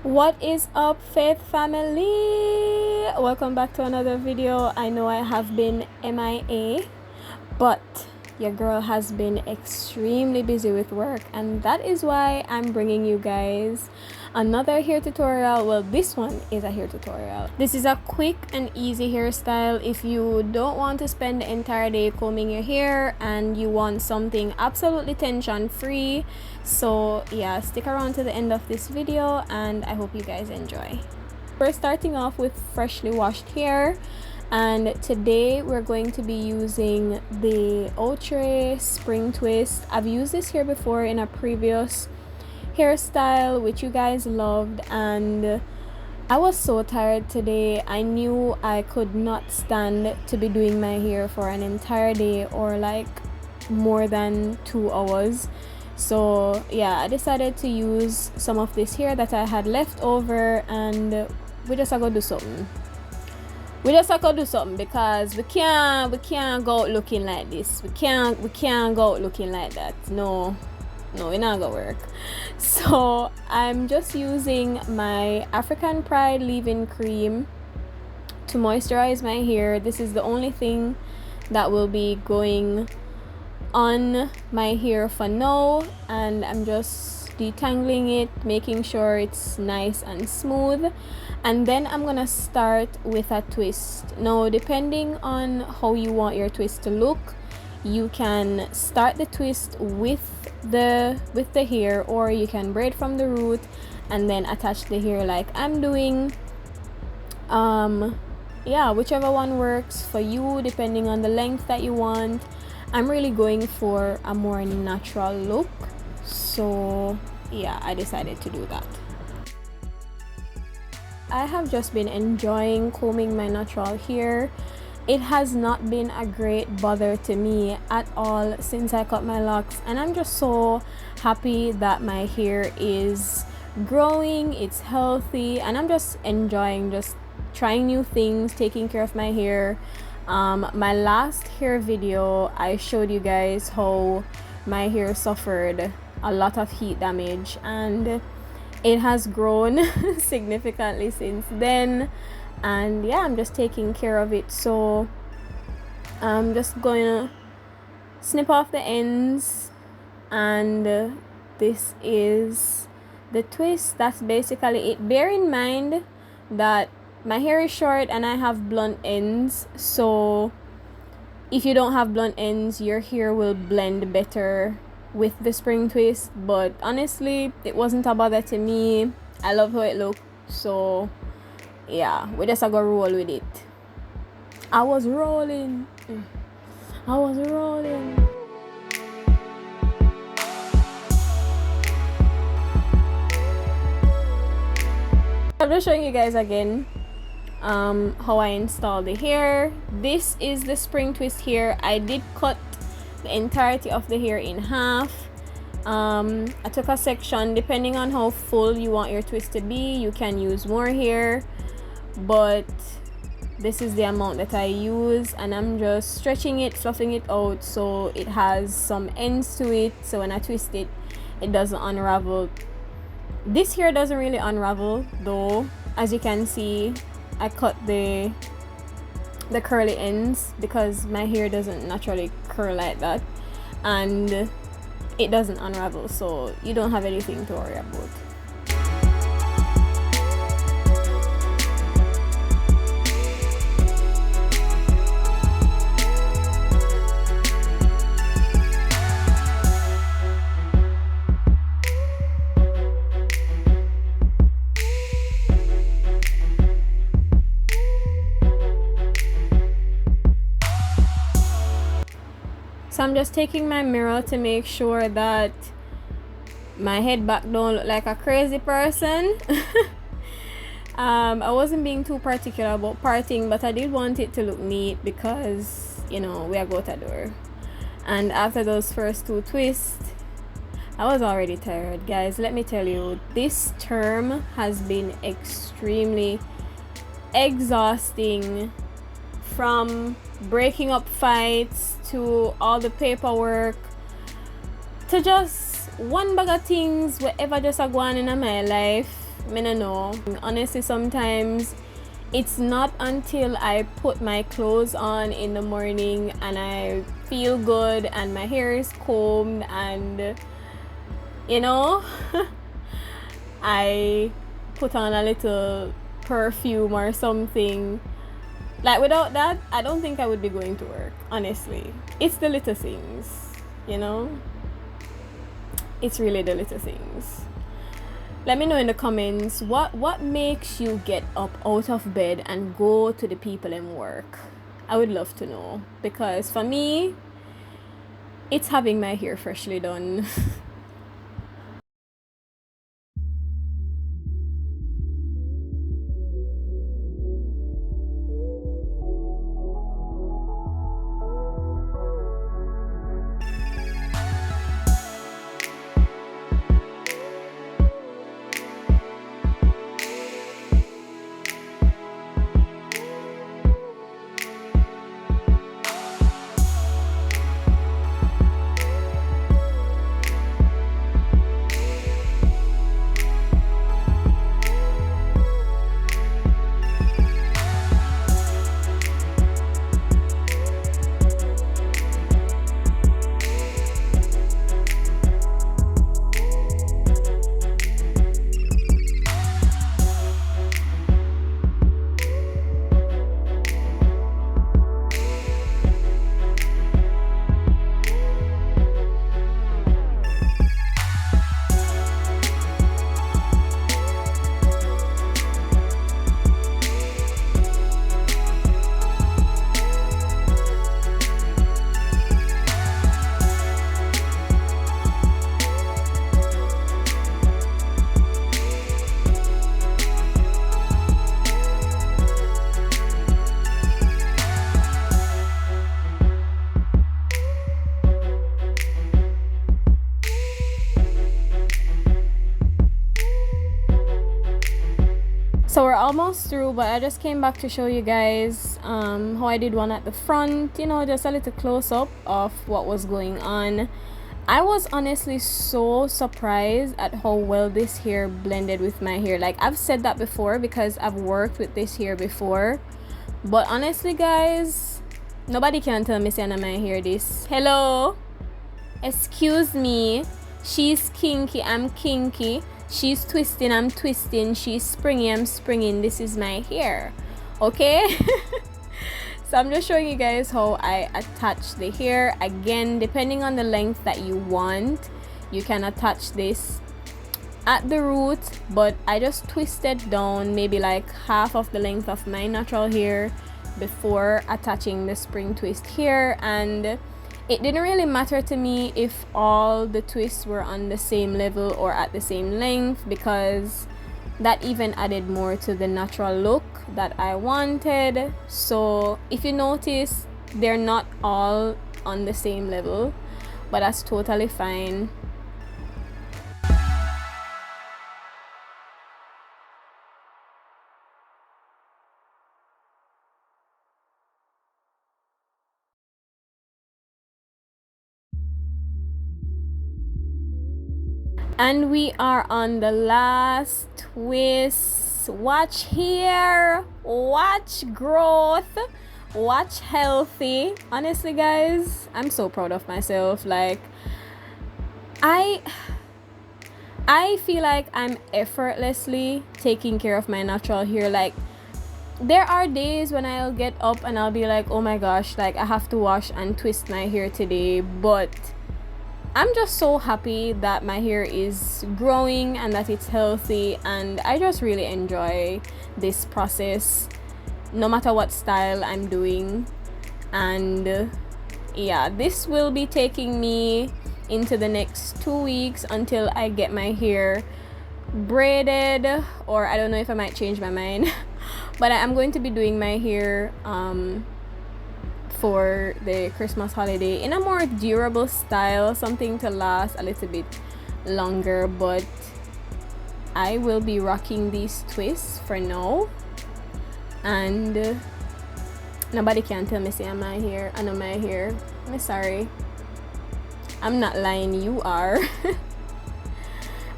What is up, Faith family? Welcome back to another video. I know I have been MIA, but your girl has been extremely busy with work, and that is why I'm bringing you guys another hair tutorial. Well, this one is a hair tutorial. This is a quick and easy hairstyle if you don't want to spend the entire day combing your hair and you want something absolutely tension free. So yeah, stick around to the end of this video and I hope you guys enjoy. We're starting off with freshly washed hair, and today we're going to be using the Outre Spring Twist. I've used this here before in a previous hairstyle which you guys loved, and I was so tired today. I knew I could not stand to be doing my hair for an entire day or like more than 2 hours. So yeah, I decided to use some of this hair that I had left over, and we just are gonna do something. We just have to do something because we can't go out looking like this. We can't go out looking like that. No, it's not gonna work. So I'm just using my African Pride leave-in cream to moisturize my hair. This is the only thing that will be going on my hair for now, and I'm just detangling it, making sure it's nice and smooth, and then I'm gonna start with a twist. Now, depending on how you want your twist to look, you can start the twist with the hair, or you can braid from the root and then attach the hair like I'm doing. Yeah, whichever one works for you depending on the length that you want. I'm really going for a more natural look, so yeah, I decided to do that. I have just been enjoying combing my natural hair. It has not been a great bother to me at all since I cut my locks, and I'm just so happy that my hair is growing, it's healthy, and I'm just enjoying just trying new things, taking care of my hair. My last hair video, I showed you guys how my hair suffered a lot of heat damage, and it has grown significantly since then. And yeah, I'm just taking care of it. So I'm just going to snip off the ends, and this is the twist. That's basically it. Bear in mind that my hair is short and I have blunt ends, so if you don't have blunt ends, your hair will blend better with the spring twist. But honestly, it wasn't a bother to me. I love how it looked, so yeah, we just gonna roll with it. I was rolling. I'm just showing you guys again how I installed the hair. This is the spring twist hair. I did cut the entirety of the hair in half. I took a section. Depending on how full you want your twist to be, you can use more hair, but this is the amount that I use, and I'm just stretching it, fluffing it out so it has some ends to it, so when I twist it, it doesn't unravel. This hair doesn't really unravel though. As you can see, I cut the curly ends because my hair doesn't naturally curl like that, and it doesn't unravel, so you don't have anything to worry about. So I'm just taking my mirror to make sure that my head back don't look like a crazy person. I wasn't being too particular about parting, but I did want it to look neat because, you know, we are go to door. And after those first 2 twists, I was already tired. Guys, let me tell you, this term has been extremely exhausting. From breaking up fights to all the paperwork to just one bag of things whatever just a go on in my life. I don't know. Honestly, sometimes it's not until I put my clothes on in the morning and I feel good and my hair is combed and you know I put on a little perfume or something. Like without that, I don't think I would be going to work, honestly. It's the little things, you know? It's really the little things. Let me know in the comments what makes you get up out of bed and go to the people in work. I would love to know, because for me, it's having my hair freshly done. So we're almost through, but I just came back to show you guys how I did one at the front, you know, just a little close-up of what was going on. I was honestly so surprised at how well this hair blended with my hair. Like, I've said that before because I've worked with this hair before, but honestly guys, nobody can tell me saying my hair this. Hello, excuse me, she's kinky, I'm kinky. She's twisting, I'm twisting. She's springy, I'm springing. This is my hair, okay? So I'm just showing you guys how I attach the hair. Again, depending on the length that you want, you can attach this at the root, but I just twisted down maybe like half of the length of my natural hair before attaching the spring twist here. And it didn't really matter to me if all the twists were on the same level or at the same length, because that even added more to the natural look that I wanted. So if you notice, they're not all on the same level, but that's totally fine. And we are on the last twist. Watch here, watch growth, watch healthy. Honestly guys, I'm so proud of myself. Like, I feel like I'm effortlessly taking care of my natural hair. Like, there are days when I'll get up and I'll be like, oh my gosh, like I have to wash and twist my hair today, but I'm just so happy that my hair is growing and that it's healthy, and I just really enjoy this process no matter what style I'm doing. And yeah, this will be taking me into the next 2 weeks until I get my hair braided, or I don't know if I might change my mind. But I'm going to be doing my hair for the Christmas holiday in a more durable style, something to last a little bit longer. But I will be rocking these twists for now, and nobody can tell me say my hair, I know my hair, I'm sorry. I'm not lying, you are.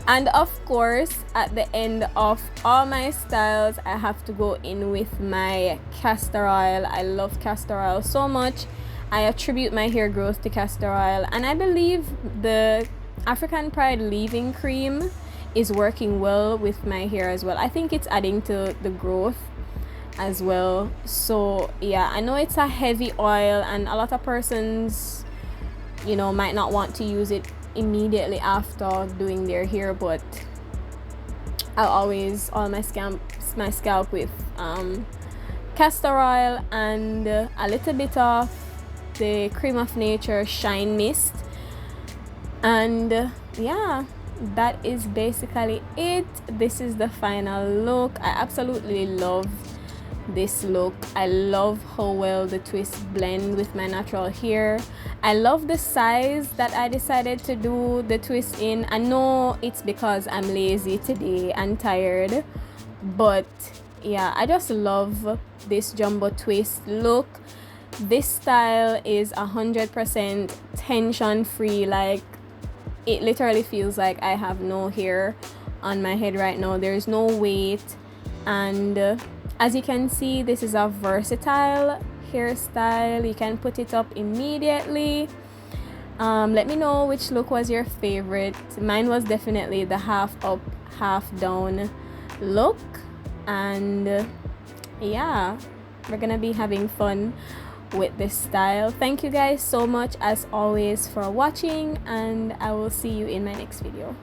And of course, at the end of all my styles, I have to go in with my castor oil. I love castor oil so much. I attribute my hair growth to castor oil, and I believe the African Pride leave-in cream is working well with my hair as well. I think it's adding to the growth as well. So yeah, I know it's a heavy oil, and a lot of persons, you know, might not want to use it immediately after doing their hair, but I'll always oil my scalp with castor oil and a little bit of the Cream of Nature Shine Mist. And yeah, that is basically it. This is the final look. I absolutely love this look. I love how well the twists blend with my natural hair. I love the size that I decided to do the twist in. I know it's because I'm lazy today and tired, but yeah, I just love this jumbo twist look. This style is 100% tension free. Like, it literally feels like I have no hair on my head right now. There's no weight, and as you can see, this is a versatile hairstyle. You can put it up immediately. Let me know which look was your favorite. Mine was definitely the half up, half down look. And yeah, we're gonna be having fun with this style. Thank you guys so much as always for watching, and I will see you in my next video.